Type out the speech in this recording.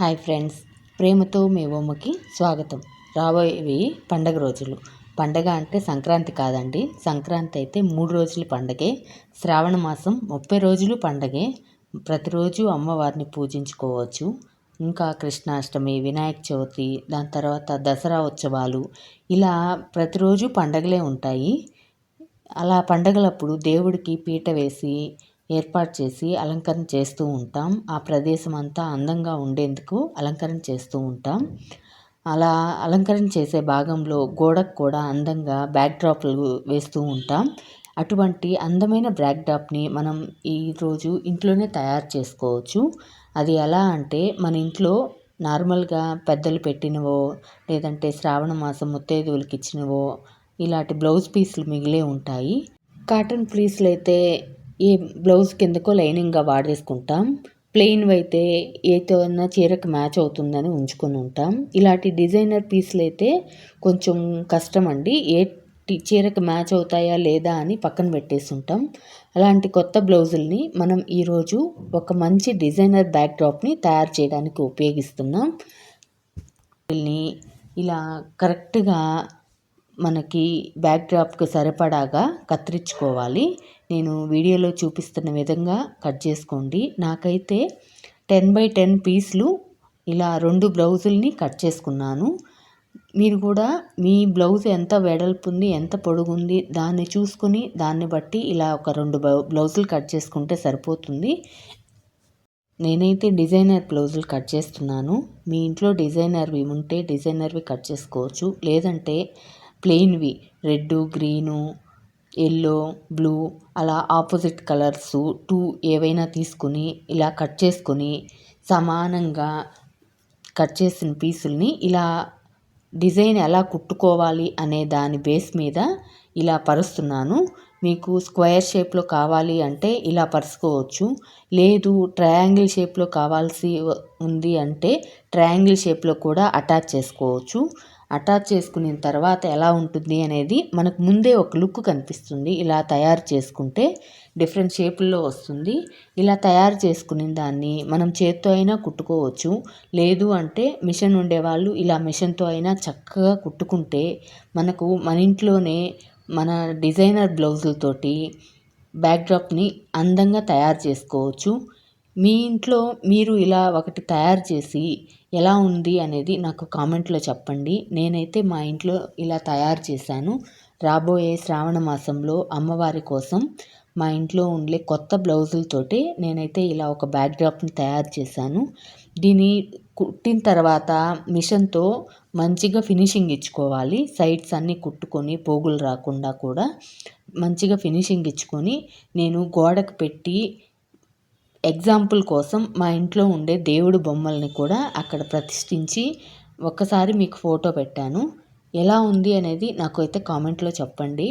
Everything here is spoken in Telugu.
హాయ్ ఫ్రెండ్స్, ప్రేమతో మీ బొమ్మకి స్వాగతం. రాబోయేవి పండగ రోజులు. పండగ అంటే సంక్రాంతి కాదండి. సంక్రాంతి అయితే 3 రోజులు పండగే. శ్రావణ మాసం 30 రోజులు పండగే. ప్రతిరోజు అమ్మవారిని పూజించుకోవచ్చు. ఇంకా కృష్ణాష్టమి, వినాయక చవితి, దాని తర్వాత దసరా ఉత్సవాలు, ఇలా ప్రతిరోజు పండగలే ఉంటాయి. అలా పండగలప్పుడు దేవుడికి పీట వేసి ఏర్పాటు చేసి అలంకరణ చేస్తూ ఉంటాం. ఆ ప్రదేశం అంతా అందంగా ఉండేందుకు అలంకరణ చేస్తూ ఉంటాం. అలా అలంకరణ చేసే భాగంలో గోడకు కూడా అందంగా బ్యాక్డ్రాప్లు వేస్తూ ఉంటాం. అటువంటి అందమైన బ్యాక్డ్రాప్ని మనం ఈరోజు ఇంట్లోనే తయారు చేసుకోవచ్చు. అది ఎలా అంటే, మన ఇంట్లో నార్మల్గా పెద్దలు పెట్టినవో, లేదంటే శ్రావణ మాసం ముత్తైదువులకి ఇచ్చినవో ఇలాంటి బ్లౌజ్ పీసులు మిగిలే ఉంటాయి. కాటన్ పీసులు అయితే ఈ బ్లౌజ్ కిందకో లైనింగ్గా వాడేసుకుంటాం. ప్లెయిన్వి అయితే ఏతో అన్నా చీరకు మ్యాచ్ అవుతుందని ఉంచుకొని ఉంటాం. ఇలాంటి డిజైనర్ పీసులు అయితే కొంచెం కష్టం అండి. చీరకు మ్యాచ్ అవుతాయా లేదా అని పక్కన పెట్టేసి ఉంటాం. అలాంటి కొత్త బ్లౌజుల్ని మనం ఈరోజు ఒక మంచి డిజైనర్ బ్యాక్డ్రాప్ని తయారు చేయడానికి ఉపయోగిస్తున్నాం. ఇలా కరెక్ట్గా మనకి బ్యాక్డ్రాప్కి సరిపడాగా కత్తిరించుకోవాలి. నేను వీడియోలో చూపిస్తున్న విధంగా కట్ చేసుకోండి. నాకైతే 10x10 పీసులు ఇలా 2 బ్లౌజుల్ని కట్ చేసుకున్నాను. మీరు కూడా మీ బ్లౌజ్ ఎంత వెడల్పు ఉంది, ఎంత పొడుగు ఉంది దాన్ని చూసుకొని దాన్ని బట్టి ఇలా ఒక 2 బ్లౌజులు కట్ చేసుకుంటే సరిపోతుంది. నేనైతే డిజైనర్ బ్లౌజులు కట్ చేస్తున్నాను. మీ ఇంట్లో డిజైనర్వి ఉంటే డిజైనర్వి కట్ చేసుకోవచ్చు. లేదంటే ప్లెయిన్వి రెడ్, గ్రీను, ఎల్లో, బ్లూ అలా ఆపోజిట్ కలర్స్ 2 ఏవైనా తీసుకుని ఇలా కట్ చేసుకొని సమానంగా కట్ చేసిన పీసుల్ని ఇలా డిజైన్ ఎలా కుట్టుకోవాలి అనే దాని బేస్ మీద ఇలా పరుస్తున్నాను. మీకు స్క్వేర్ షేప్లో కావాలి అంటే ఇలా పరుచుకోవచ్చు. లేదు ట్రయాంగిల్ షేప్లో కావాల్సి ఉంది అంటే ట్రయాంగిల్ షేప్లో కూడా అటాచ్ చేసుకోవచ్చు. అటాచ్ చేసుకున్న తర్వాత ఎలా ఉంటుంది అనేది మనకు ముందే ఒక లుక్ కనిపిస్తుంది. ఇలా తయారు చేసుకుంటే డిఫరెంట్ షేపుల్లో వస్తుంది. ఇలా తయారు చేసుకున్న దాన్ని మనం చేత్తో అయినా కుట్టుకోవచ్చు. లేదు అంటే మిషన్ ఉండేవాళ్ళు ఇలా మిషన్తో అయినా చక్కగా కుట్టుకుంటే మనకు మన ఇంట్లోనే మన డిజైనర్ బ్లౌజులతోటి బ్యాక్డ్రాప్ని అందంగా తయారు చేసుకోవచ్చు. మీ ఇంట్లో మీరు ఇలా ఒకటి తయారు చేసి ఎలా ఉంది అనేది నాకు కామెంట్లో చెప్పండి. నేనైతే మా ఇంట్లో ఇలా తయారు చేశాను. రాబోయే శ్రావణ మాసంలో అమ్మవారి కోసం మా ఇంట్లో ఉండే కొత్త బ్లౌజులతోటి నేనైతే ఇలా ఒక బ్యాక్డ్రాప్ని తయారు చేశాను. దీన్ని కుట్టిన తర్వాత మిషన్తో మంచిగా ఫినిషింగ్ ఇచ్చుకోవాలి. సైడ్స్ అన్నీ కుట్టుకొని పోగులు రాకుండా కూడా మంచిగా ఫినిషింగ్ ఇచ్చుకొని నేను గోడకు పెట్టి ఎగ్జాంపుల్ కోసం మా ఇంట్లో ఉండే దేవుడు బొమ్మల్ని కూడా అక్కడ ప్రతిష్ఠించి ఒక్కసారి మీకు ఫోటో పెట్టాను. ఎలా ఉంది అనేది నాకు అయితే కామెంట్లో చెప్పండి.